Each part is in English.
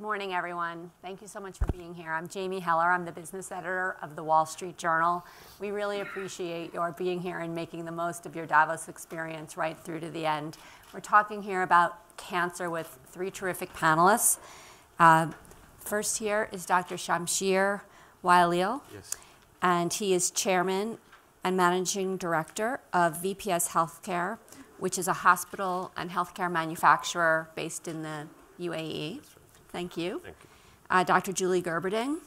morning, everyone. Thank you so much for being here. I'm Jamie Heller. I'm the business editor of the Wall Street Journal. We really appreciate your being here and making the most of your Davos experience right through to the end. We're talking here about cancer with three terrific panelists. First here is Dr. Shamsheer Vayalil, and he is chairman and managing director of VPS Healthcare, which is a hospital and healthcare manufacturer based in the UAE. Thank you. Thank you. Dr. Julie Gerberding,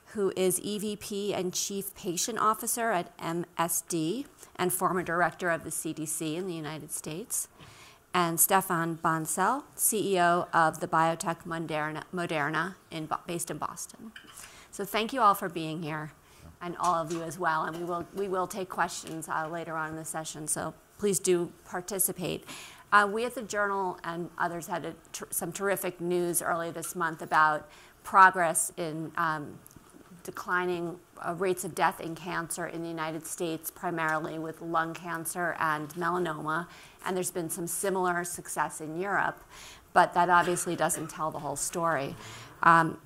who is EVP and Chief Patient Officer at MSD and former director of the CDC in the United States. And Stephane Bancel, CEO of the biotech Moderna based in Boston. So thank you all for being here, and all of you as well. And we will take questions later on in the session, so please do participate. We at the Journal and others had some terrific news early this month about progress in declining rates of death in cancer in the United States, primarily with lung cancer and melanoma. And there's been some similar success in Europe, but that obviously doesn't tell the whole story.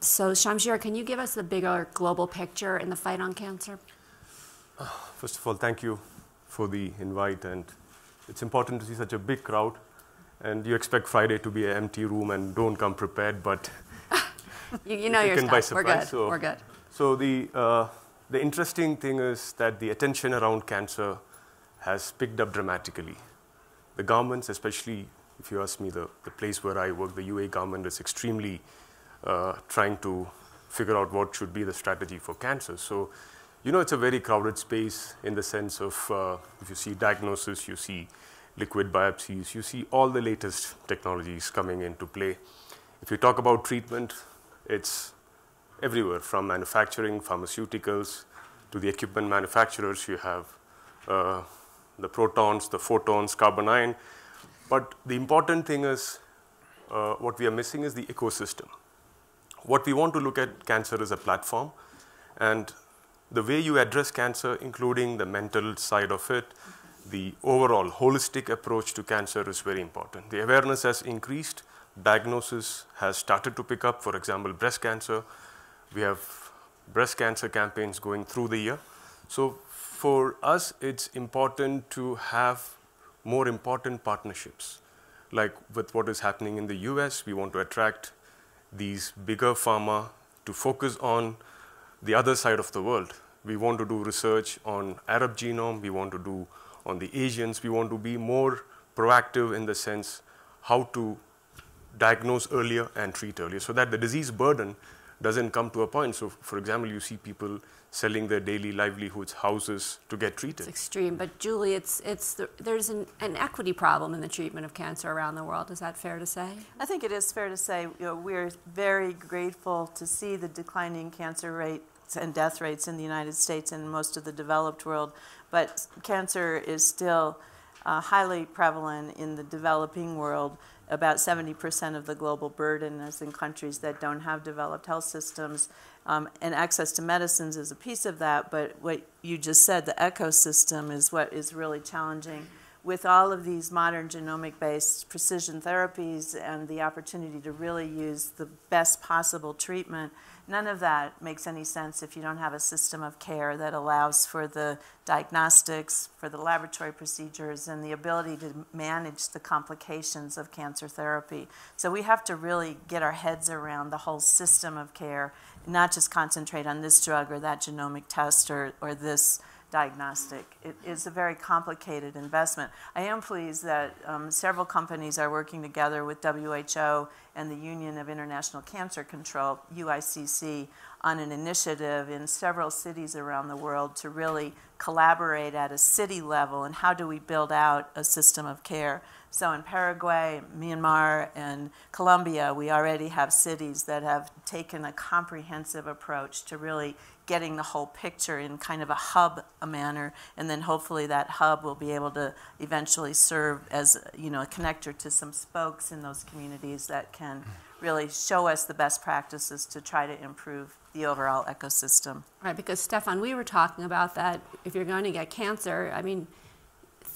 So Shamsheer, can you give us the bigger global picture in the fight on cancer? First of all, thank you for the invite. And it's important to see such a big crowd. And you expect Friday to be an empty room and don't come prepared, but you know your stuff. We're good. So, we're good. So the interesting thing is that the attention around cancer has picked up dramatically. The governments, especially if you ask me, the place where I work, the UAE government is extremely trying to figure out what should be the strategy for cancer. So, you know, it's a very crowded space in the sense of if you see diagnosis, you see liquid biopsies, you see all the latest technologies coming into play. If you talk about treatment, it's everywhere, from manufacturing, pharmaceuticals, to the equipment manufacturers. You have the protons, the photons, carbon ion. But the important thing is what we are missing is the ecosystem. What we want to look at cancer as a platform, and the way you address cancer, including the mental side of it, the overall holistic approach to cancer is very important. The awareness has increased. Diagnosis has started to pick up. For example, breast cancer. We have breast cancer campaigns going through the year. So for us, it's important to have more important partnerships. Like with what is happening in the US, we want to attract these bigger pharma to focus on the other side of the world. We want to do research on Arab genome. We want to do on the Asians. We want to be more proactive in the sense how to diagnose earlier and treat earlier so that the disease burden doesn't come to a point. So, for example, you see people selling their daily livelihoods, houses to get treated. It's extreme. But Julie, there's an equity problem in the treatment of cancer around the world. Is that fair to say? I think it is fair to say, we're very grateful to see the declining cancer rates and death rates in the United States and most of the developed world. But cancer is still highly prevalent in the developing world. About 70% of the global burden is in countries that don't have developed health systems. And access to medicines is a piece of that, but what you just said, the ecosystem, is what is really challenging. With all of these modern genomic-based precision therapies and the opportunity to really use the best possible treatment, none of that makes any sense if you don't have a system of care that allows for the diagnostics, for the laboratory procedures, and the ability to manage the complications of cancer therapy. So we have to really get our heads around the whole system of care, not just concentrate on this drug or that genomic test or this diagnostic. It is a very complicated investment. I am pleased that several companies are working together with WHO and the Union of International Cancer Control, UICC, on an initiative in several cities around the world to really collaborate at a city level and how do we build out a system of care. So in Paraguay, Myanmar, and Colombia, we already have cities that have taken a comprehensive approach to really getting the whole picture in kind of a hub manner, and then hopefully that hub will be able to eventually serve as a connector to some spokes in those communities that can really show us the best practices to try to improve the overall ecosystem. Right, because Stephane, we were talking about that. If you're going to get cancer, I mean,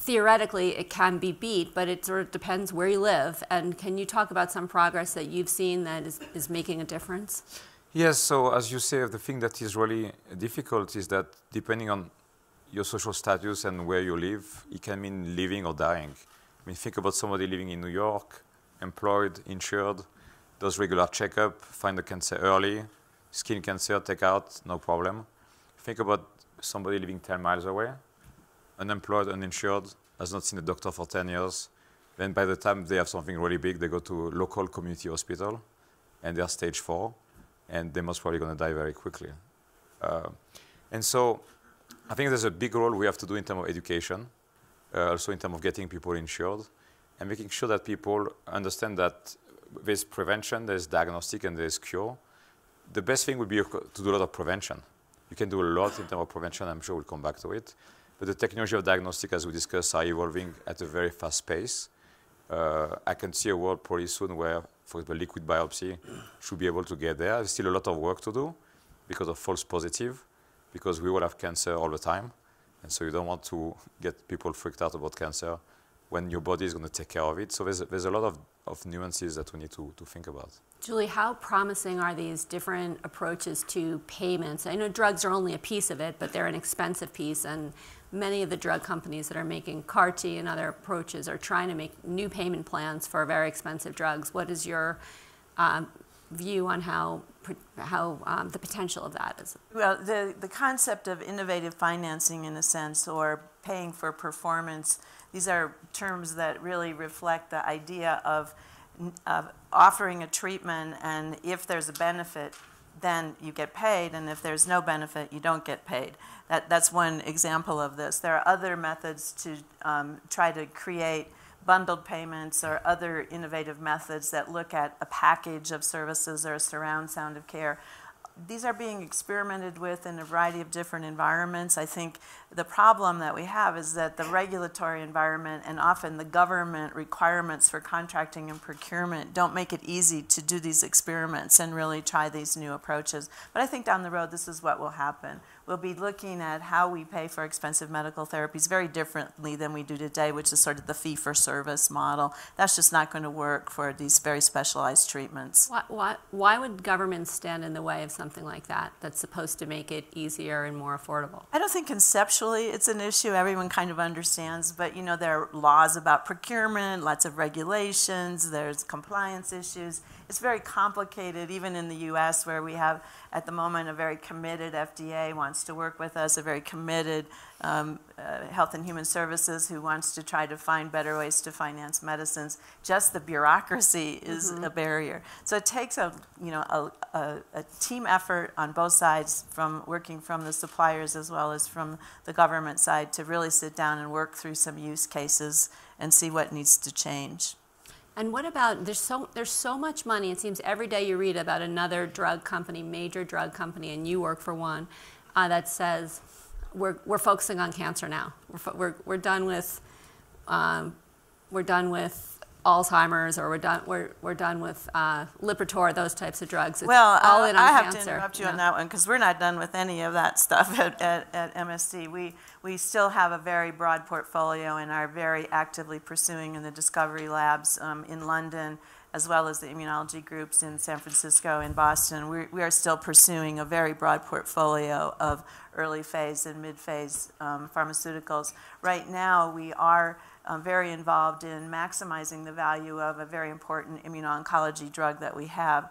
theoretically it can be beat, but it sort of depends where you live. And can you talk about some progress that you've seen that is making a difference? Yes, so as you say, the thing that is really difficult is that depending on your social status and where you live, it can mean living or dying. I mean, think about somebody living in New York, employed, insured, does regular checkup, find the cancer early, skin cancer, take out, no problem. Think about somebody living 10 miles away, unemployed, uninsured, has not seen a doctor for 10 years. Then by the time they have something really big, they go to a local community hospital, and they're stage 4, and they're most probably going to die very quickly. And so I think there's a big role we have to do in terms of education, also in terms of getting people insured, and making sure that people understand that there's prevention, there's diagnostic, and there's cure. The best thing would be to do a lot of prevention. You can do a lot in terms of prevention. I'm sure we'll come back to it. But the technology of diagnostic, as we discussed, are evolving at a very fast pace. I can see a world pretty soon where, for example, liquid biopsy should be able to get there. There's still a lot of work to do because of false positive, because we all have cancer all the time. And so you don't want to get people freaked out about cancer when your body is going to take care of it. So there's a lot of nuances that we need to think about. Julie, how promising are these different approaches to payments? I know drugs are only a piece of it, but they're an expensive piece, and many of the drug companies that are making CAR-T and other approaches are trying to make new payment plans for very expensive drugs. What is your view on how the potential of that is? Well, the concept of innovative financing, in a sense, or paying for performance, these are terms that really reflect the idea of offering a treatment, and if there's a benefit, then you get paid, and if there's no benefit, you don't get paid. That's one example of this. There are other methods to try to create bundled payments or other innovative methods that look at a package of services or a surround sound of care. These are being experimented with in a variety of different environments. I think the problem that we have is that the regulatory environment and often the government requirements for contracting and procurement don't make it easy to do these experiments and really try these new approaches. But I think down the road, this is what will happen. We'll be looking at how we pay for expensive medical therapies very differently than we do today, which is sort of the fee-for-service model. That's just not going to work for these very specialized treatments. Why would governments stand in the way of something like that that's supposed to make it easier and more affordable? I don't think conceptually it's an issue everyone kind of understands, but you know, there are laws about procurement, lots of regulations, there's compliance issues. It's very complicated, even in the U.S., where we have, at the moment, a very committed FDA wants to work with us, a very committed Health and Human Services who wants to try to find better ways to finance medicines. Just the bureaucracy is a barrier. So it takes a team effort on both sides, from working from the suppliers as well as from the government side, to really sit down and work through some use cases and see what needs to change. And what about, there's so much money, it seems every day you read about another drug company, major drug company, and you work for one, that says, we're focusing on cancer now. We're done with Alzheimer's, or we're done with Lipitor, those types of drugs. It's all in on I have cancer. to interrupt you on that one, because we're not done with any of that stuff at MSD. We still have a very broad portfolio and are very actively pursuing in the discovery labs in London, as well as the immunology groups in San Francisco and Boston. We are still pursuing a very broad portfolio of early phase and mid phase pharmaceuticals. Right now, we are very involved in maximizing the value of a very important immuno-oncology drug that we have.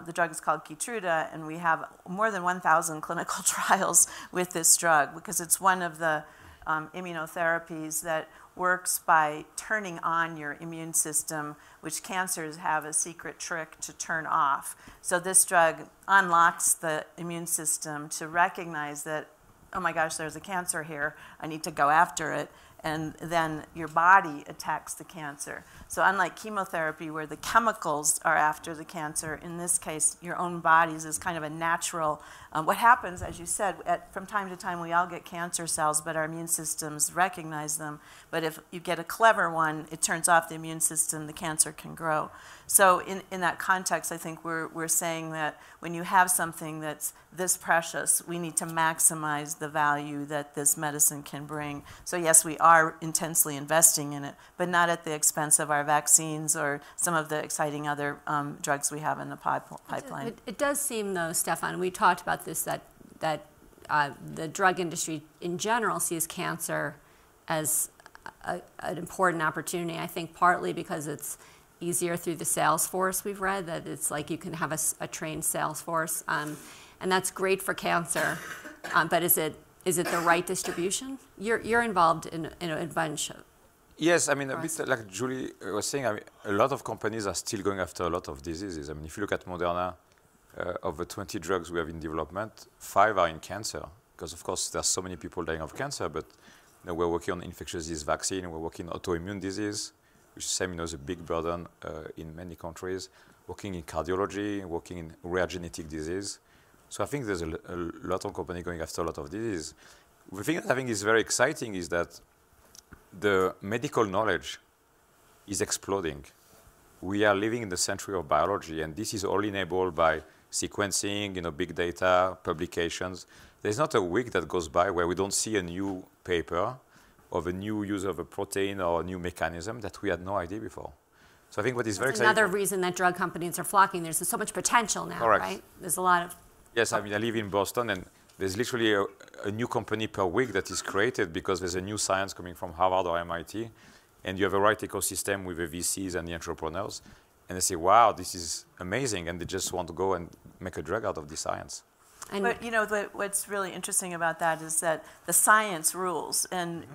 The drug is called Keytruda, and we have more than 1,000 clinical trials with this drug, because it's one of the immunotherapies that works by turning on your immune system, which cancers have a secret trick to turn off. So this drug unlocks the immune system to recognize that, oh my gosh, there's a cancer here, I need to go after it. And then your body attacks the cancer. So unlike chemotherapy, where the chemicals are after the cancer, in this case, your own bodies is kind of a natural. What happens, as you said, from time to time we all get cancer cells, but our immune systems recognize them. But if you get a clever one, it turns off the immune system, the cancer can grow. So in that context, I think we're saying that when you have something that's this precious, we need to maximize the value that this medicine can bring. So yes, we are intensely investing in it, but not at the expense of our vaccines or some of the exciting other drugs we have in the pipeline. It does seem, though, Stephane, we talked about this, that the drug industry in general sees cancer as an important opportunity, I think partly because it's easier through the sales force. We've read that it's like you can have a trained sales force, and that's great for cancer, but is it the right distribution? You're involved in a bunch of... Yes, I mean, a bit like Julie was saying, I mean, a lot of companies are still going after a lot of diseases. I mean, if you look at Moderna, of the 20 drugs we have in development, 5 are in cancer, because of course there's so many people dying of cancer, but we're working on infectious disease vaccine, we're working on autoimmune disease, which is a big burden in many countries, working in cardiology, working in rare genetic disease. So I think there's a lot of companies going after a lot of disease. The thing that I think is very exciting is that the medical knowledge is exploding. We are living in the century of biology, and this is all enabled by sequencing, big data, publications. There's not a week that goes by where we don't see a new paper of a new use of a protein or a new mechanism that we had no idea before. So I think what is very exciting... Another reason that drug companies are flocking. There's so much potential now, Correct. Right? There's a lot of... Yes, I mean, I live in Boston, and there's literally a new company per week that is created because there's a new science coming from Harvard or MIT, and you have a right ecosystem with the VCs and the entrepreneurs, and they say, wow, this is amazing, and they just want to go and make a drug out of this science. But what's really interesting about that is that the science rules, and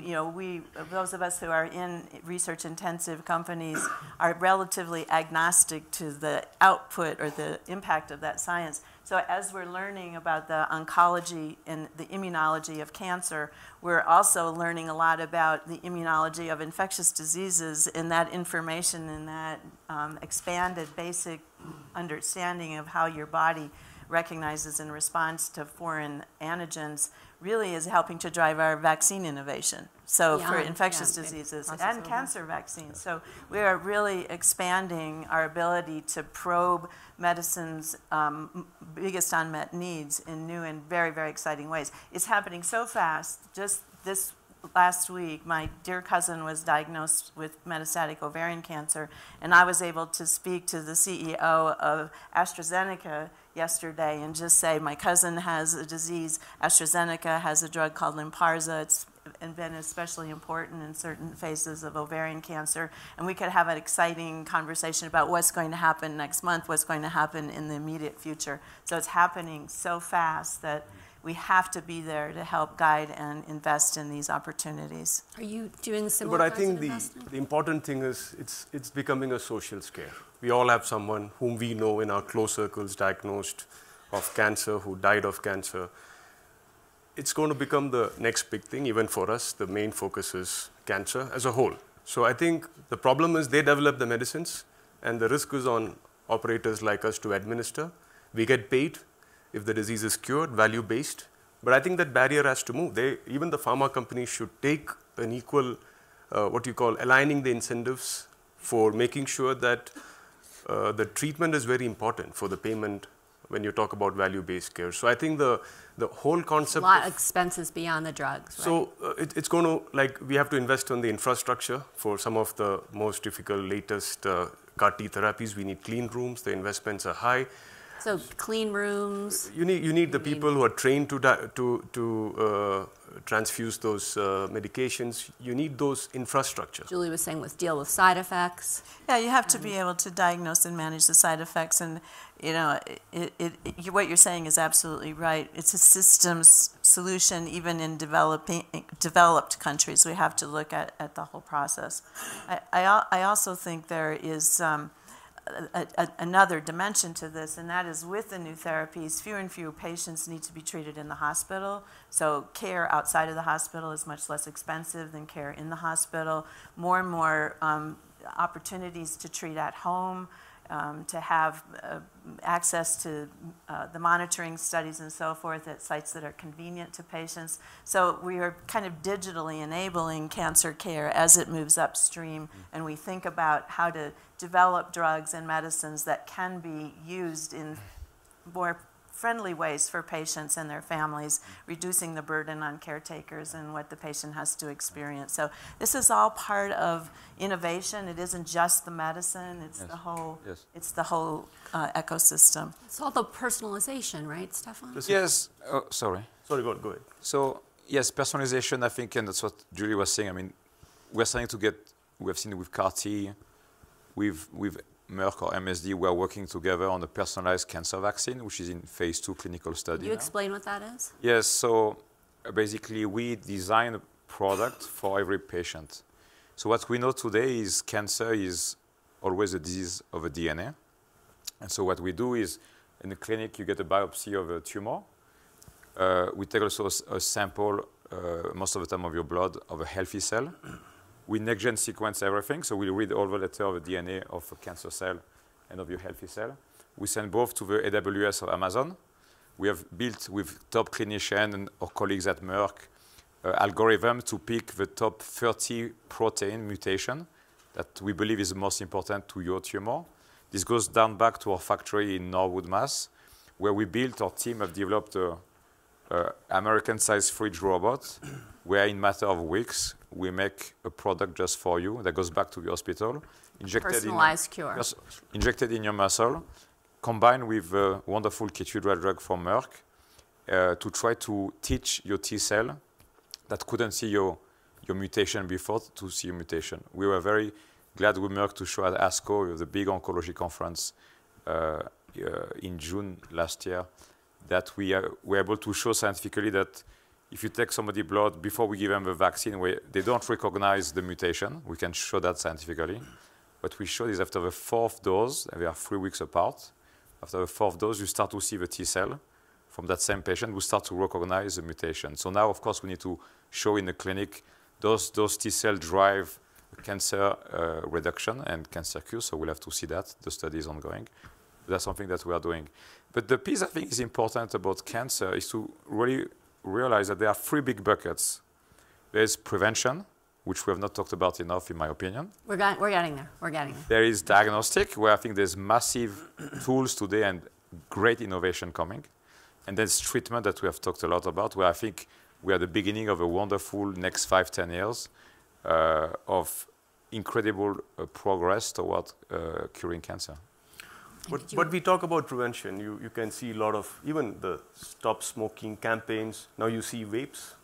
those of us who are in research-intensive companies are relatively agnostic to the output or the impact of that science. So as we're learning about the oncology and the immunology of cancer, we're also learning a lot about the immunology of infectious diseases, and that information and that expanded basic understanding of how your body recognizes and responds to foreign antigens really is helping to drive our vaccine innovation. So for infectious diseases and cancer vaccines. So we are really expanding our ability to probe medicine's biggest unmet needs in new and very, very exciting ways. It's happening so fast. Just this last week, my dear cousin was diagnosed with metastatic ovarian cancer, and I was able to speak to the CEO of AstraZeneca yesterday and just say, my cousin has a disease. AstraZeneca has a drug called Lynparza. It's been especially important in certain phases of ovarian cancer. And we could have an exciting conversation about what's going to happen next month, what's going to happen in the immediate future. So it's happening so fast that we have to be there to help guide and invest in these opportunities. Are you doing similar? But I think the important thing is it's becoming a social scare. We all have someone whom we know in our close circles diagnosed of cancer, who died of cancer. It's going to become the next big thing, even for us. The main focus is cancer as a whole. So I think the problem is they develop the medicines, and the risk is on operators like us to administer. We get paid if the disease is cured, value-based. But I think that barrier has to move. Even the pharma companies should take an equal, what you call, aligning the incentives for making sure that the treatment is very important for the payment when you talk about value-based care. So I think the whole concept... A lot of expenses beyond the drugs, right? So it's going to, we have to invest on the infrastructure for some of the most difficult, latest CAR T therapies. We need clean rooms. The investments are high. So clean rooms. You need the people who are trained to transfuse those medications. You need those infrastructure. Julie was saying, deal with side effects. Yeah, you have to be able to diagnose and manage the side effects, and what you're saying is absolutely right. It's a systems solution, even in developed countries. We have to look at the whole process. I also think there is another dimension to this, and that is with the new therapies, fewer and fewer patients need to be treated in the hospital. So care outside of the hospital is much less expensive than care in the hospital. More and more opportunities to treat at home, to have access to the monitoring studies and so forth at sites that are convenient to patients. So we are kind of digitally enabling cancer care as it moves upstream, and we think about how to develop drugs and medicines that can be used in more friendly ways for patients and their families, reducing the burden on caretakers and what the patient has to experience. So this is all part of innovation. It isn't just the medicine, it's the whole, it's the whole ecosystem. It's all the personalization, right, Stephane? Yes. Oh, sorry. Sorry, go ahead. So yes, personalization, I think, and that's what Julie was saying. I mean, we're starting to get, we have seen it with CAR-T, with Merck or MSD, we are working together on a personalized cancer vaccine, which is in phase 2 clinical study. Can you explain what that is? Yes, so basically we design a product for every patient. So what we know today is cancer is always a disease of a DNA. And so what we do is, in the clinic, you get a biopsy of a tumor. We take also a sample, most of the time of your blood, of a healthy cell. We next-gen sequence everything, so we read all the letter of the DNA of a cancer cell and of your healthy cell. We send both to the AWS of Amazon. We have built with top clinicians and our colleagues at Merck algorithm to pick the top 30 protein mutation that we believe is the most important to your tumor. This goes down back to our factory in Norwood, Mass, where we built, our team have developed a American-sized fridge robot, where in matter of weeks, we make a product just for you that goes back to the hospital, Personalized cure. Injected in your muscle, combined with a wonderful Keytruda drug from Merck, to try to teach your T cell that couldn't see your mutation before to see your mutation. We were very glad with Merck to show at ASCO, the big oncology conference in June last year, that we were able to show scientifically that if you take somebody's blood before we give them the vaccine, they don't recognize the mutation. We can show that scientifically. What we showed is after the 4th dose, and we are 3 weeks apart, after the 4th dose, you start to see the T cell from that same patient who start to recognize the mutation. So now, of course, we need to show in the clinic those T cells drive cancer reduction and cancer cure. So we'll have to see that. The study is ongoing. That's something that we are doing. But the piece I think is important about cancer is to really realize that there are 3 big buckets. There's prevention, which we have not talked about enough, in my opinion. We're getting there. We're getting there. There is diagnostic, where I think there's massive tools today and great innovation coming. And there's treatment that we have talked a lot about, where I think we are the beginning of a wonderful next 5-10 years of incredible progress toward curing cancer. But we talk about prevention. You can see a lot of, even the stop smoking campaigns. Now you see vapes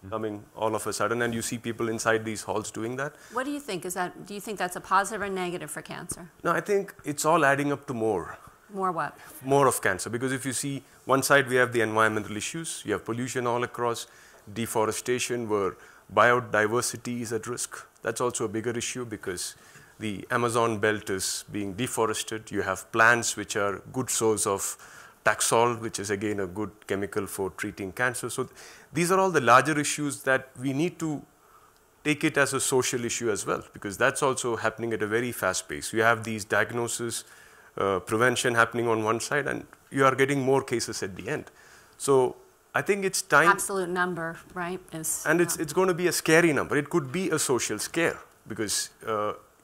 coming all of a sudden, and you see people inside these halls doing that. What do you think? Do you think that's a positive or negative for cancer? No, I think it's all adding up to more. More what? More of cancer. Because if you see, one side we have the environmental issues. You have pollution all across, deforestation, where biodiversity is at risk. That's also a bigger issue because the Amazon belt is being deforested. You have plants which are good source of Taxol, which is again a good chemical for treating cancer. So these are all the larger issues that we need to take it as a social issue as well, because that's also happening at a very fast pace. You have these diagnosis, prevention happening on one side, and you are getting more cases at the end. So I think it's time. Absolute number, right? It's going to be a scary number. It could be a social scare because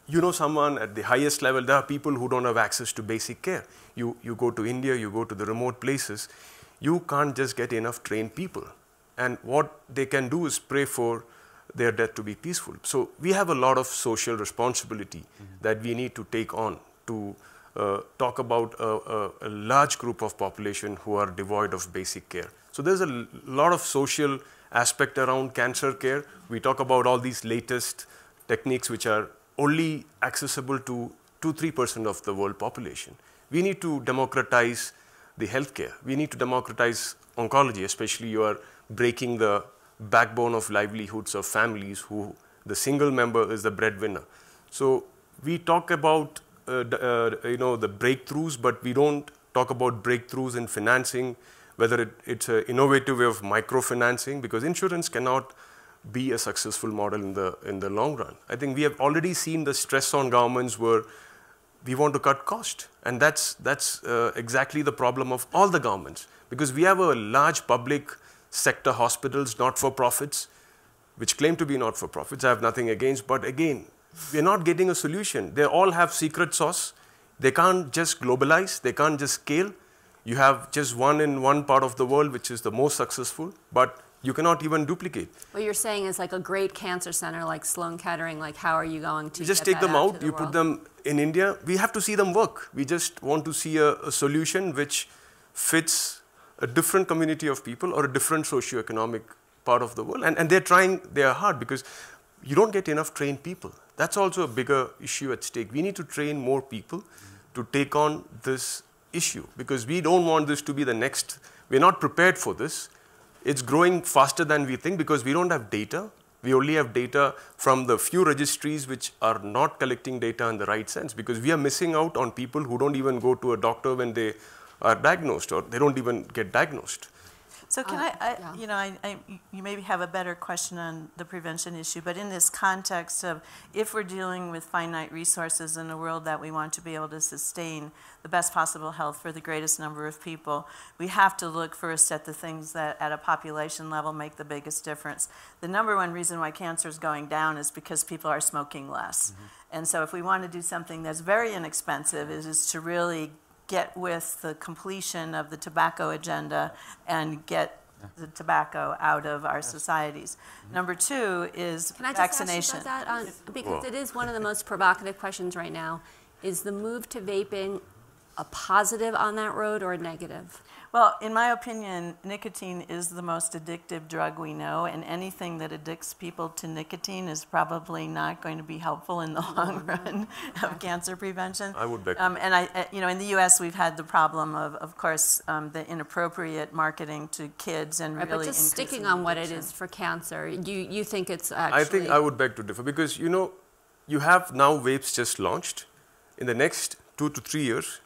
you know someone at the highest level, there are people who don't have access to basic care. You go to India, you go to the remote places, you can't just get enough trained people. And what they can do is pray for their death to be peaceful. So we have a lot of social responsibility that we need to take on to talk about a large group of population who are devoid of basic care. So there's a lot of social aspect around cancer care. We talk about all these latest techniques which are only accessible to 2-3% of the world population. We need to democratize the healthcare. We need to democratize oncology, especially you are breaking the backbone of livelihoods of families who the single member is the breadwinner. So we talk about the breakthroughs, but we don't talk about breakthroughs in financing, whether it's an innovative way of microfinancing, because insurance cannot be a successful model in the long run. I think we have already seen the stress on governments where we want to cut cost, and that's exactly the problem of all the governments, because we have a large public sector hospitals, not-for-profits, which claim to be not-for-profits. I have nothing against, but again, we're not getting a solution. They all have secret sauce. They can't just globalize. They can't just scale. You have just one in one part of the world, which is the most successful, but you cannot even duplicate. What you're saying is like a great cancer center like Sloan Kettering, like how are you going to You just get take that them out out, to the you world? put them in India. We have to see them work. We just want to see a solution which fits a different community of people or a different socioeconomic part of the world. And they're trying, they are hard because you don't get enough trained people. That's also a bigger issue at stake. We need to train more people to take on this issue because we don't want this to be the next, we're not prepared for this. It's growing faster than we think because we don't have data. We only have data from the few registries which are not collecting data in the right sense because we are missing out on people who don't even go to a doctor when they are diagnosed or they don't even get diagnosed. So can you maybe have a better question on the prevention issue, but in this context of if we're dealing with finite resources in a world that we want to be able to sustain the best possible health for the greatest number of people, we have to look first at the things that at a population level make the biggest difference. The number one reason why cancer is going down is because people are smoking less. And so if we want to do something that's very inexpensive is to really get with the completion of the tobacco agenda and get the tobacco out of our societies. Number two is Can I just vaccination. ask you about that? Because it is one of the most provocative questions right now. Is the move to vaping a positive on that road or a negative? Well, in my opinion, nicotine is the most addictive drug we know, and anything that addicts people to nicotine is probably not going to be helpful in the long run of cancer prevention. I would bet. And in the U.S., we've had the problem of course, the inappropriate marketing to kids and Right, really but just increasing sticking on what it addiction. is for cancer, you think it's actually... I think I would beg to differ because, you have now vapes just launched. In the next 2 to 3 years,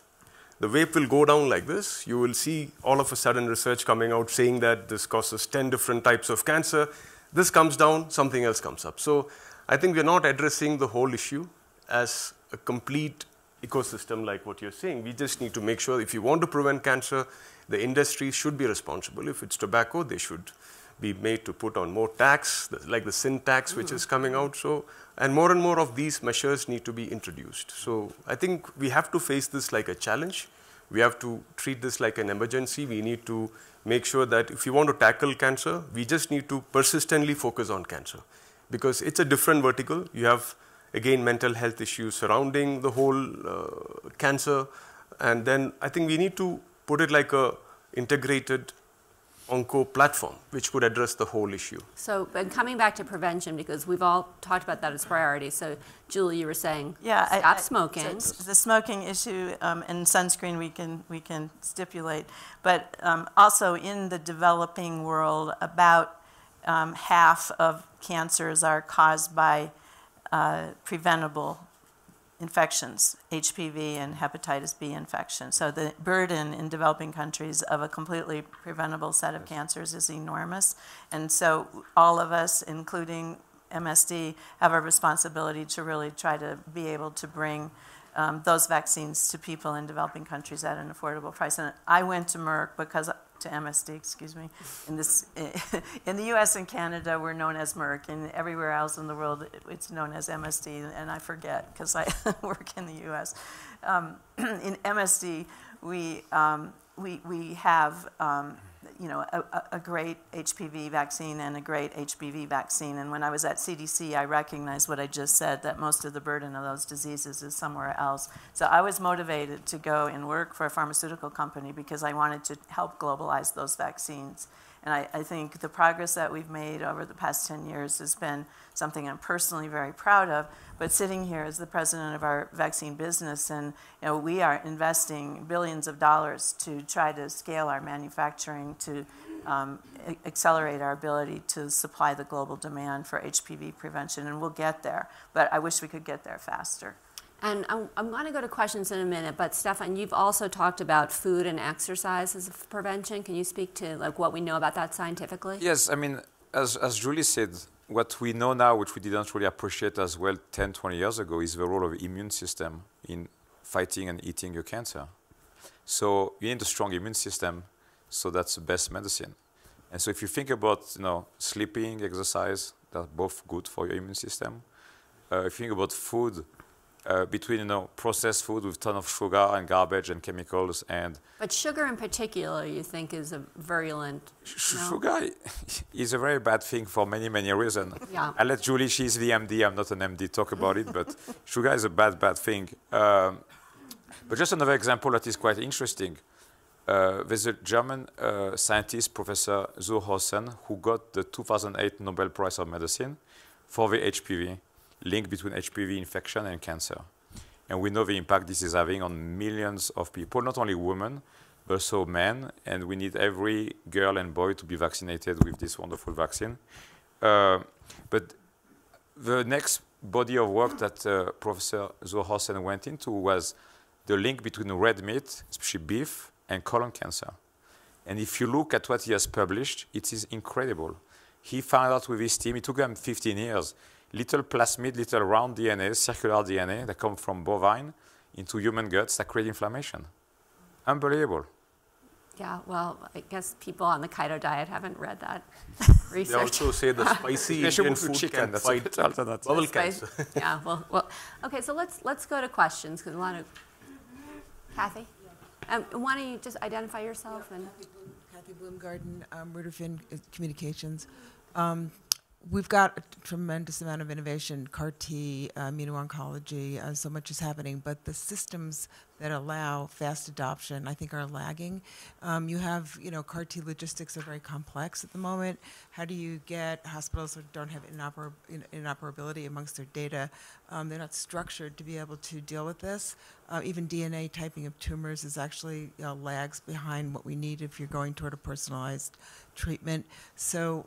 the vape will go down like this. You will see all of a sudden research coming out saying that this causes 10 different types of cancer. This comes down, something else comes up. So I think we're not addressing the whole issue as a complete ecosystem like what you're saying. We just need to make sure if you want to prevent cancer, the industry should be responsible. If it's tobacco, they should be made to put on more tax, like the sin tax which is coming out. So, and more of these measures need to be introduced. So I think we have to face this like a challenge. We have to treat this like an emergency. We need to make sure that if you want to tackle cancer, we just need to persistently focus on cancer because it's a different vertical. You have, again, mental health issues surrounding the whole cancer. And then I think we need to put it like a integrated onco platform, which could address the whole issue. So, and coming back to prevention, because we've all talked about that as priority. So, Julie, you were saying, stop smoking. So the smoking issue and sunscreen we can stipulate, but also in the developing world, about half of cancers are caused by preventable infections, HPV and hepatitis B infection. So the burden in developing countries of a completely preventable set of cancers is enormous. And so all of us, including MSD, have a responsibility to really try to be able to bring those vaccines to people in developing countries at an affordable price. And I went to Merck because to MSD, excuse me. In the U.S. and Canada, we're known as Merck, and everywhere else in the world, it's known as MSD, and I forget because I work in the U.S. In MSD, we have a great HPV vaccine and a great HBV vaccine. And when I was at CDC, I recognized what I just said, that most of the burden of those diseases is somewhere else. So I was motivated to go and work for a pharmaceutical company because I wanted to help globalize those vaccines. And I think the progress that we've made over the past 10 years has been something I'm personally very proud of. But sitting here as the president of our vaccine business, and we are investing billions of dollars to try to scale our manufacturing to accelerate our ability to supply the global demand for HPV prevention, and we'll get there. But I wish we could get there faster. And I'm going to go to questions in a minute, but Stephane, you've also talked about food and exercise as prevention. Can you speak to what we know about that scientifically? Yes, I mean, as Julie said, what we know now, which we didn't really appreciate as well 10, 20 years ago, is the role of the immune system in fighting and eating your cancer. So you need a strong immune system, so that's the best medicine. And so if you think about sleeping, exercise, they're both good for your immune system. If you think about food, between processed food with ton of sugar and garbage and chemicals But sugar in particular, you think, is a virulent. Sugar is a very bad thing for many reasons. Yeah. I'll let Julie, she's the MD, I'm not an MD, talk about it, but sugar is a bad thing. But just another example that is quite interesting. There's a German scientist, Professor Zurhausen, who got the 2008 Nobel Prize of Medicine for the HPV, link between HPV infection and cancer. And we know the impact this is having on millions of people, not only women, but also men. And we need every girl and boy to be vaccinated with this wonderful vaccine. But the next body of work that Professor Zurhausen went into was the link between red meat, especially beef, and colon cancer. And if you look at what he has published, it is incredible. He found out with his team, it took him 15 years, little plasmid, little round DNA, circular DNA that come from bovine into human guts that create inflammation. Unbelievable. Yeah, well, I guess people on the keto diet haven't read that research. They also say the spicy Indian food can fight bowel cancer. Yeah, well, okay, so let's go to questions, because a lot of... Kathy? Why don't you just identify yourself? Kathy Bloomgarden, Rudderfin Communications. We've got a tremendous amount of innovation, CAR-T, immuno-oncology, so much is happening, but the systems that allow fast adoption, I think, are lagging. You have, CAR-T logistics are very complex at the moment. How do you get hospitals that don't have interoperability amongst their data? They're not structured to be able to deal with this. Even DNA typing of tumors is actually lags behind what we need if you're going toward a personalized treatment. So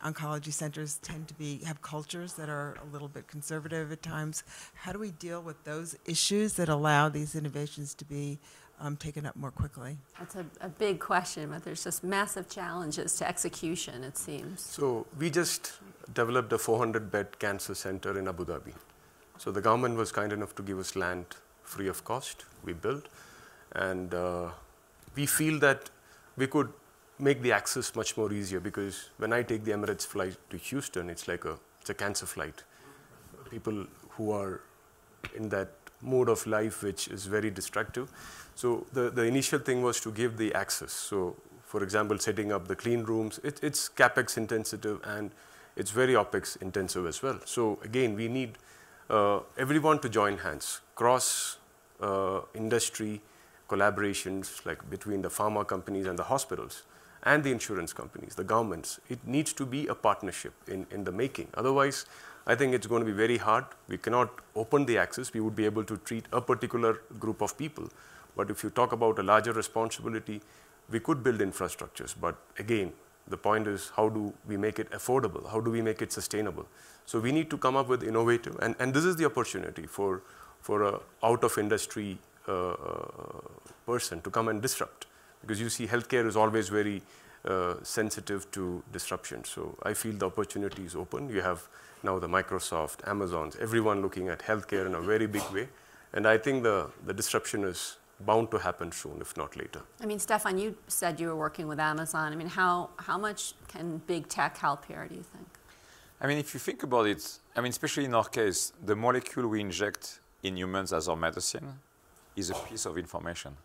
oncology centers tend to have cultures that are a little bit conservative at times. How do we deal with those issues that allow these innovations to be taken up more quickly? That's a big question, but there's just massive challenges to execution, it seems. So we just developed a 400-bed cancer center in Abu Dhabi. So the government was kind enough to give us land free of cost. We built, and we feel that we could make the access much more easier, because when I take the Emirates flight to Houston, it's a cancer flight. People who are in that mode of life which is very destructive. So the initial thing was to give the access. So for example, setting up the clean rooms, it's CapEx intensive and it's very OpEx intensive as well. So again, we need everyone to join hands, cross industry collaborations, like between the pharma companies and the hospitals and the insurance companies, the governments. It needs to be a partnership in the making. Otherwise, I think it's going to be very hard. We cannot open the access. We would be able to treat a particular group of people. But if you talk about a larger responsibility, we could build infrastructures. But again, the point is, how do we make it affordable? How do we make it sustainable? So we need to come up with innovative, and this is the opportunity for a out-of-industry person to come and disrupt. Because you see, healthcare is always very sensitive to disruption. So I feel the opportunity is open. You have now the Microsoft, Amazons, everyone looking at healthcare in a very big way. And I think the disruption is bound to happen soon, if not later. I mean, Stephane, you said you were working with Amazon. I mean, how much can big tech help here, do you think? I mean, if you think about it, I mean, especially in our case, the molecule we inject in humans as our medicine is a piece of information.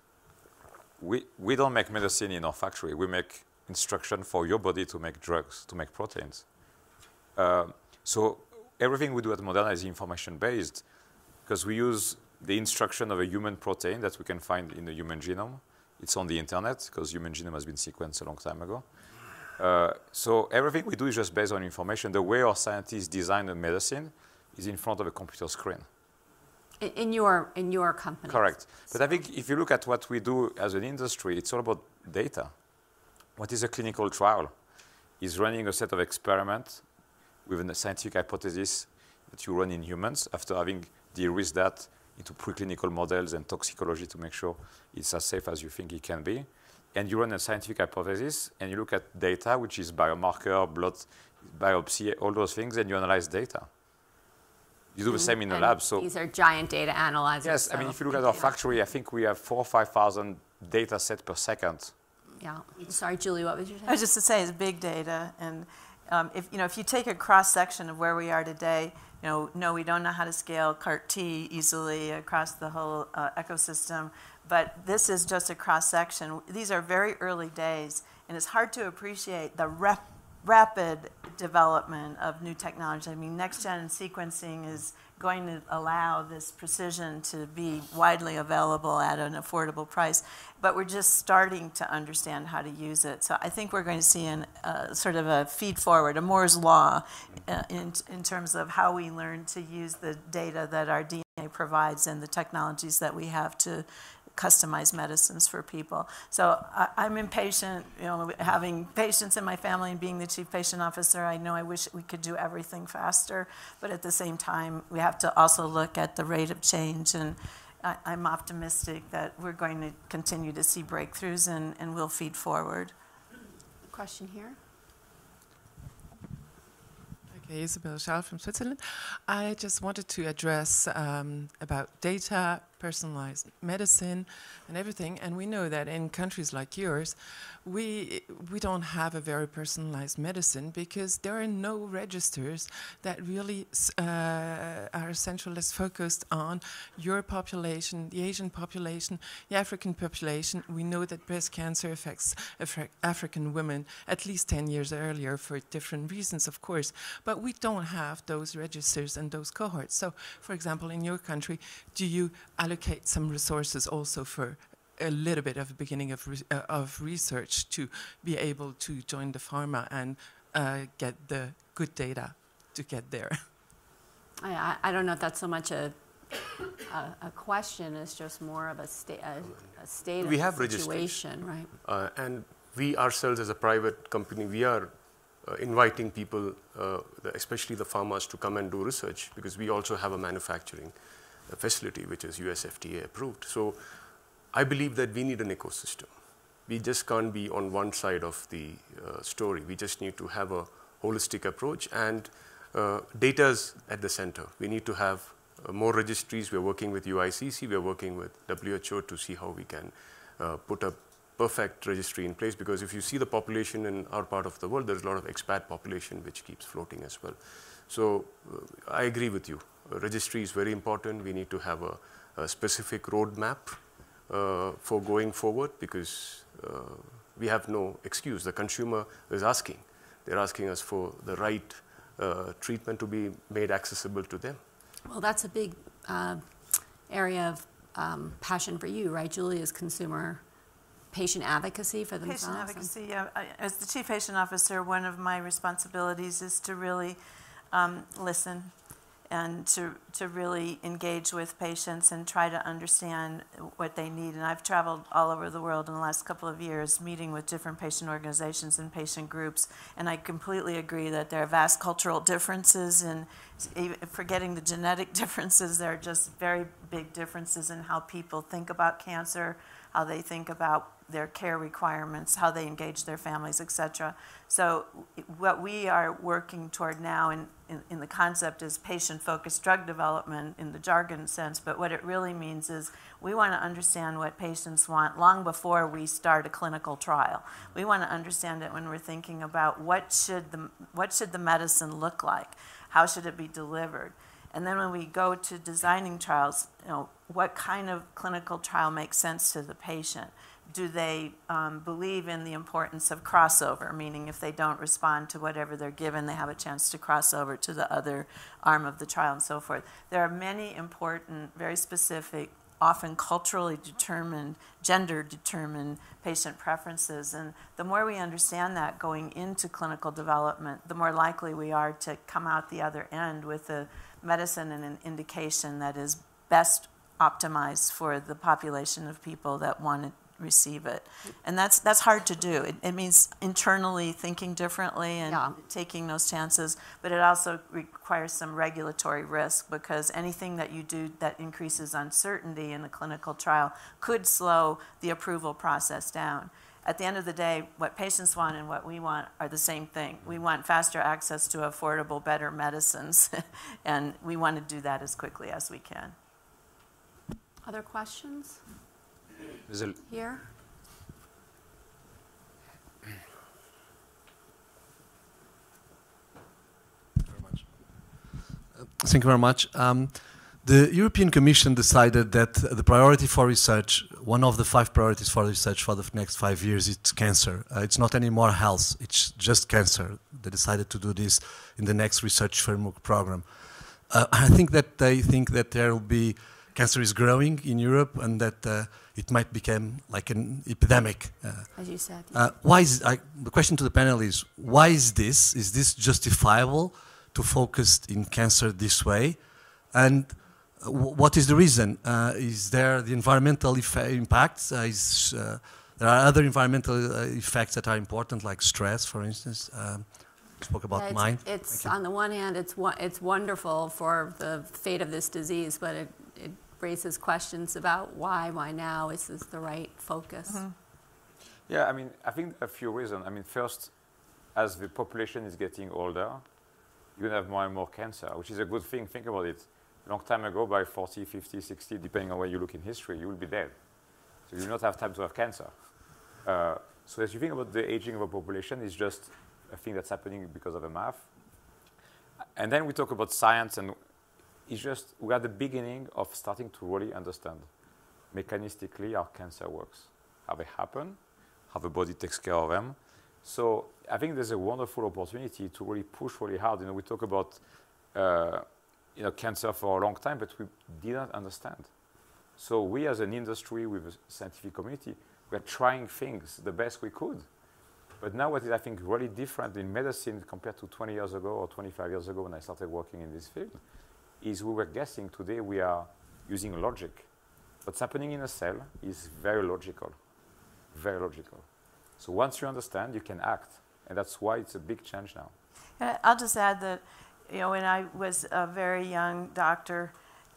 We don't make medicine in our factory. We make instruction for your body to make drugs, to make proteins. So everything we do at Moderna is information-based, because we use the instruction of a human protein that we can find in the human genome. It's on the internet, because human genome has been sequenced a long time ago. So everything we do is just based on information. The way our scientists design a medicine is in front of a computer screen. In your company. Correct. But I think if you look at what we do as an industry, it's all about data. What is a clinical trial? Is running a set of experiments with a scientific hypothesis that you run in humans after having de-risked that into preclinical models and toxicology to make sure it's as safe as you think it can be. And you run a scientific hypothesis, and you look at data, which is biomarker, blood biopsy, all those things, and you analyze data. You do the same in the lab. So these are giant data analyzers. Yes, so I mean, if you look at our factory, I think we have 4,000 or 5,000 data sets per second. Yeah. Sorry, Julie, what was your saying? I was just to say, it's big data, and if you take a cross section of where we are today, no, we don't know how to scale CAR-T easily across the whole ecosystem, but this is just a cross section. These are very early days, and it's hard to appreciate the rapid development of new technology. I mean, next-gen sequencing is going to allow this precision to be widely available at an affordable price, but we're just starting to understand how to use it. So I think we're going to see sort of a feed forward, a Moore's law in terms of how we learn to use the data that our DNA provides and the technologies that we have to customize medicines for people. So I'm impatient, having patients in my family and being the chief patient officer. I know I wish we could do everything faster, but at the same time, we have to also look at the rate of change, and I'm optimistic that we're going to continue to see breakthroughs and we'll feed forward. Question here. Okay, Isabel Schall from Switzerland. I just wanted to address about data, personalized medicine, and everything. And we know that in countries like yours, we don't have a very personalized medicine because there are no registers that really are centralized, focused on your population, the Asian population, the African population. We know that breast cancer affects African women at least 10 years earlier for different reasons, of course. But we don't have those registers and those cohorts. So, for example, in your country, do you allocate some resources also for a little bit of a beginning of research to be able to join the pharma and get the good data to get there? I don't know if that's so much a question. It's just more of a state We of have the situation, right? And we ourselves as a private company, we are inviting people, especially the pharmas, to come and do research because we also have a manufacturing facility which is US FDA approved. So I believe that we need an ecosystem. We just can't be on one side of the story. We just need to have a holistic approach, and data is at the center. We need to have more registries. We're working with UICC, we're working with WHO to see how we can put a perfect registry in place, because if you see the population in our part of the world, there's a lot of expat population which keeps floating as well. So I agree with you. Registry is very important. We need to have a specific roadmap for going forward, because we have no excuse. The consumer is asking. They're asking us for the right treatment to be made accessible to them. Well, that's a big area of passion for you, right, Julie, is consumer patient advocacy for themselves? Patient advocacy, yeah. As the chief patient officer, one of my responsibilities is to really listen and to really engage with patients and try to understand what they need. And I've traveled all over the world in the last couple of years, meeting with different patient organizations and patient groups, and I completely agree that there are vast cultural differences, and forgetting the genetic differences, there are just very big differences in how people think about cancer, how they think about their care requirements, how they engage their families, etc. So what we are working toward now in the concept is patient-focused drug development in the jargon sense, but what it really means is we want to understand what patients want long before we start a clinical trial. We want to understand it when we're thinking about what should the medicine look like, how should it be delivered. And then when we go to designing trials, what kind of clinical trial makes sense to the patient? Do they believe in the importance of crossover, meaning if they don't respond to whatever they're given, they have a chance to cross over to the other arm of the trial and so forth. There are many important, very specific, often culturally determined, gender-determined patient preferences. And the more we understand that going into clinical development, the more likely we are to come out the other end with a medicine and an indication that is best optimized for the population of people that want to receive it. And that's hard to do. It means internally thinking differently and taking those chances, but it also requires some regulatory risk, because anything that you do that increases uncertainty in a clinical trial could slow the approval process down. At the end of the day, what patients want and what we want are the same thing. We want faster access to affordable, better medicines, and we want to do that as quickly as we can. Other questions? Here? Thank you very much. The European Commission decided that the priority for research, one of the 5 priorities for research for the next 5 years, is cancer. It's not anymore health, it's just cancer. They decided to do this in the next research framework program. I think that they think that there will be, cancer is growing in Europe and that it might become like an epidemic. As you said. Why is, the question to the panel is, why is this? Is this justifiable to focus in cancer this way? And what is the reason? Is there the environmental impacts? There are other environmental effects that are important, like stress, for instance. You spoke about mind. It's on the one hand, it's wonderful for the fate of this disease, but it raises questions about why now is this the right focus? Mm-hmm. Yeah, I mean, I think a few reasons. I mean, first, as the population is getting older, you're going to have more and more cancer, which is a good thing. Think about it. A long time ago, by 40, 50, 60, depending on where you look in history, you will be dead. So you will not have time to have cancer. So as you think about the aging of a population, it's just a thing that's happening because of the math. And then we talk about science, and it's just, we are at the beginning of starting to really understand mechanistically how cancer works, how they happen, how the body takes care of them. So I think there's a wonderful opportunity to really push really hard. You know, we talk about cancer for a long time, but we didn't understand. So we as an industry with a scientific community, we're trying things the best we could. But now what is, I think, really different in medicine compared to 20 years ago or 25 years ago when I started working in this field, is we were guessing. Today we are using logic. What's happening in a cell is very logical, very logical. So once you understand, you can act. And that's why it's a big change now. I'll just add that, when I was a very young doctor,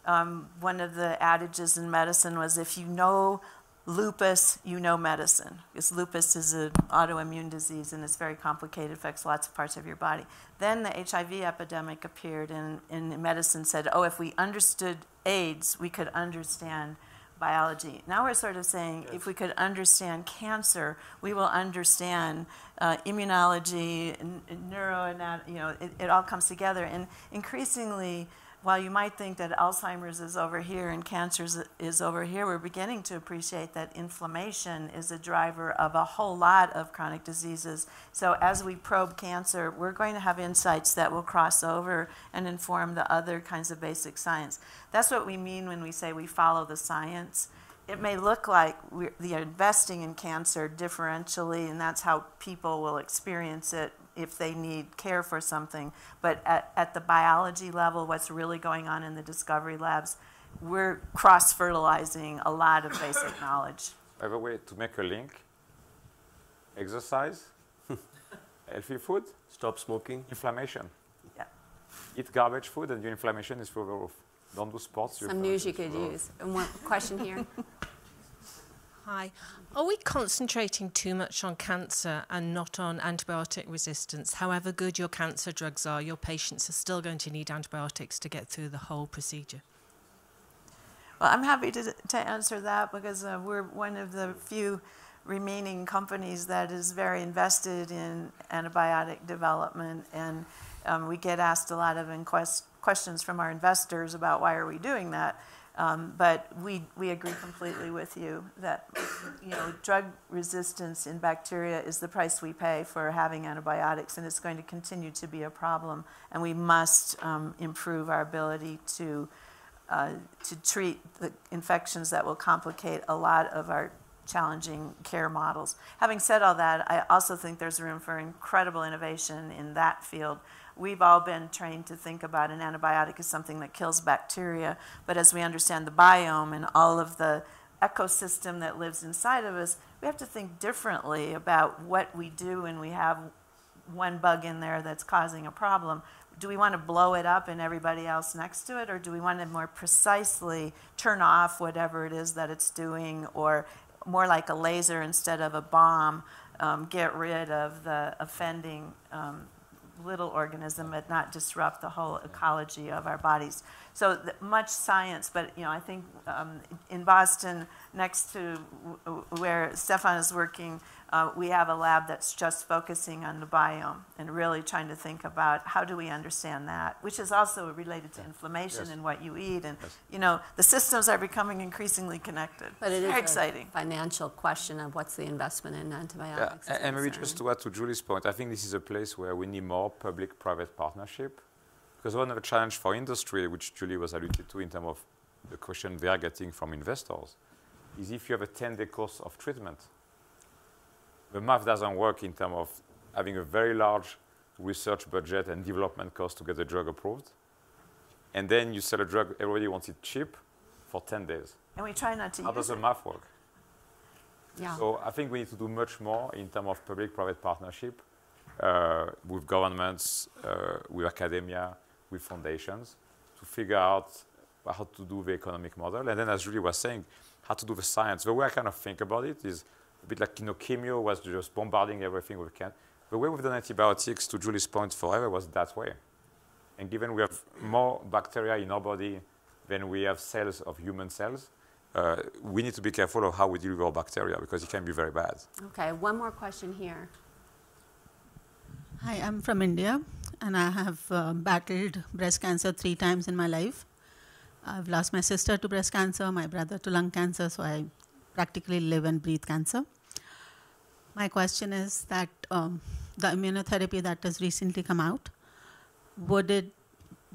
one of the adages in medicine was, if you know lupus, you know medicine. Because lupus is an autoimmune disease and it's very complicated, affects lots of parts of your body. Then the HIV epidemic appeared and medicine said, oh, if we understood AIDS, we could understand biology. Now we're sort of saying, if we could understand cancer, we will understand immunology and neuroanatomy. It all comes together. And increasingly, while you might think that Alzheimer's is over here and cancer is over here, we're beginning to appreciate that inflammation is a driver of a whole lot of chronic diseases. So as we probe cancer, we're going to have insights that will cross over and inform the other kinds of basic science. That's what we mean when we say we follow the science. It may look like we're investing in cancer differentially, and that's how people will experience it if they need care for something. But at the biology level, what's really going on in the discovery labs, we're cross-fertilizing a lot of basic knowledge. By the way, to make a link, exercise, healthy food, stop smoking, inflammation. Yeah. Eat garbage food and your inflammation is through the roof. Don't do sports. Some news you could use. And one question here. Hi. Are we concentrating too much on cancer and not on antibiotic resistance? However good your cancer drugs are, your patients are still going to need antibiotics to get through the whole procedure. Well, I'm happy to answer that because we're one of the few remaining companies that is very invested in antibiotic development, and we get asked a lot of questions from our investors about why are we doing that. But we agree completely with you that drug resistance in bacteria is the price we pay for having antibiotics, and it's going to continue to be a problem. And we must improve our ability to treat the infections that will complicate a lot of our challenging care models. Having said all that, I also think there's room for incredible innovation in that field. We've all been trained to think about an antibiotic as something that kills bacteria, but as we understand the biome and all of the ecosystem that lives inside of us, we have to think differently about what we do when we have one bug in there that's causing a problem. Do we want to blow it up and everybody else next to it, or do we want to more precisely turn off whatever it is that it's doing, or more like a laser instead of a bomb, get rid of the offending little organism but not disrupt the whole ecology of our bodies. So much science, but I think in Boston, next to where Stephane is working, we have a lab that's just focusing on the biome and really trying to think about how do we understand that, which is also related to inflammation and what you eat. And, you know, the systems are becoming increasingly connected. But it is very exciting. Financial question of what's the investment in antibiotics. And maybe just to add to Julie's point, I think this is a place where we need more public-private partnership. Because one of the challenge for industry, which Julie was alluded to in terms of the question they are getting from investors, is if you have a 10-day course of treatment, the math doesn't work in terms of having a very large research budget and development cost to get the drug approved. And then you sell a drug, everybody wants it cheap for 10 days. And we try not to How use does the it. math work? Yeah. So I think we need to do much more in terms of public-private partnership with governments, with academia, with foundations, to figure out how to do the economic model. And then, as Julie was saying, how to do the science. The way I kind of think about it is a bit like, you know, chemo was just bombarding everything with cancer. The way we've done antibiotics, to Julie's point, forever was that way. And given we have more bacteria in our body than we have cells of human cells, we need to be careful of how we deal with our bacteria because it can be very bad. Okay, one more question here. Hi, I'm from India, and I have battled breast cancer 3 times in my life. I've lost my sister to breast cancer, my brother to lung cancer, so I practically live and breathe cancer. My question is that the immunotherapy that has recently come out, would it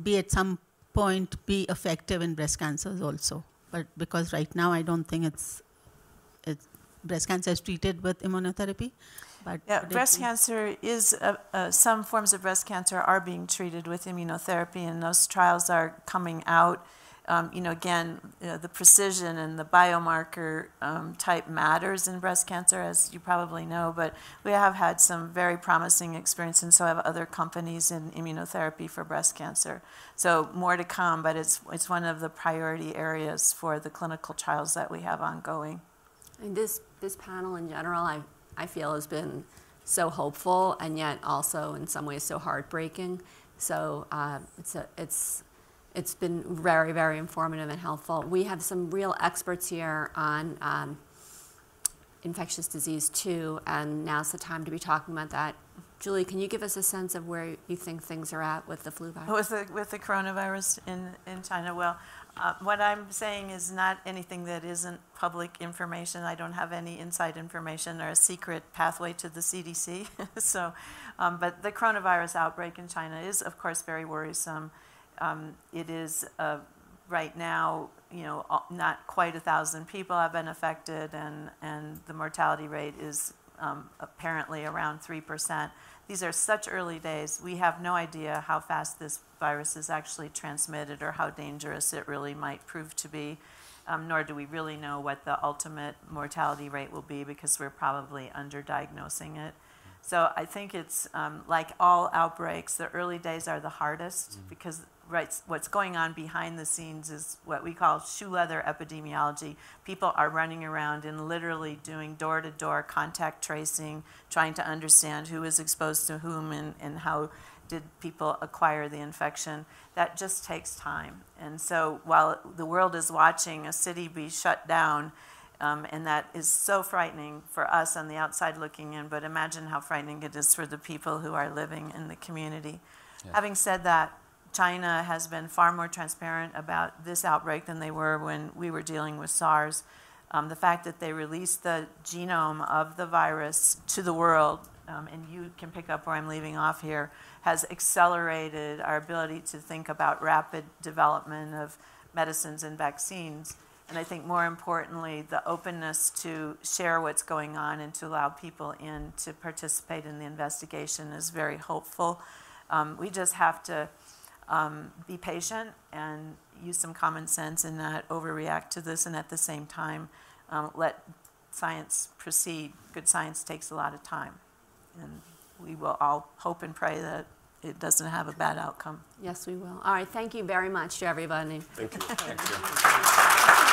be at some point be effective in breast cancers also? But because right now I don't think breast cancer is treated with immunotherapy. But yeah, breast cancer is, some forms of breast cancer are being treated with immunotherapy, and those trials are coming out. You know, again, the precision and the biomarker type matters in breast cancer, as you probably know, but we have had some very promising experience, and so have other companies in immunotherapy for breast cancer. So more to come, but it's one of the priority areas for the clinical trials that we have ongoing. And this panel in general, I feel has been so hopeful and yet also in some ways so heartbreaking. So it's been very, very informative and helpful. We have some real experts here on infectious disease too, and now's the time to be talking about that. Julie, can you give us a sense of where you think things are at with the flu virus? With the coronavirus in China, well, what I'm saying is not anything that isn't public information. I don't have any inside information or a secret pathway to the CDC. So, but the coronavirus outbreak in China is, of course, very worrisome. It is right now, you know, not quite 1,000 people have been affected, and the mortality rate is apparently around 3%. These are such early days. We have no idea how fast this virus is actually transmitted or how dangerous it really might prove to be, nor do we really know what the ultimate mortality rate will be because we're probably underdiagnosing it. So I think it's like all outbreaks, the early days are the hardest because what's going on behind the scenes is what we call shoe leather epidemiology. People are running around and literally doing door-to-door contact tracing, trying to understand who is exposed to whom and how did people acquire the infection. That just takes time. And so while the world is watching a city be shut down, and that is so frightening for us on the outside looking in, but imagine how frightening it is for the people who are living in the community. Yeah. Having said that, China has been far more transparent about this outbreak than they were when we were dealing with SARS. The fact that they released the genome of the virus to the world, and you can pick up where I'm leaving off here, has accelerated our ability to think about rapid development of medicines and vaccines. And I think more importantly, the openness to share what's going on and to allow people in to participate in the investigation is very hopeful. We just have to be patient and use some common sense and not overreact to this, and at the same time let science proceed. Good science takes a lot of time, and we will all hope and pray that it doesn't have a bad outcome. Yes, we will. All right, thank you very much to everybody. Thank you. Thank you.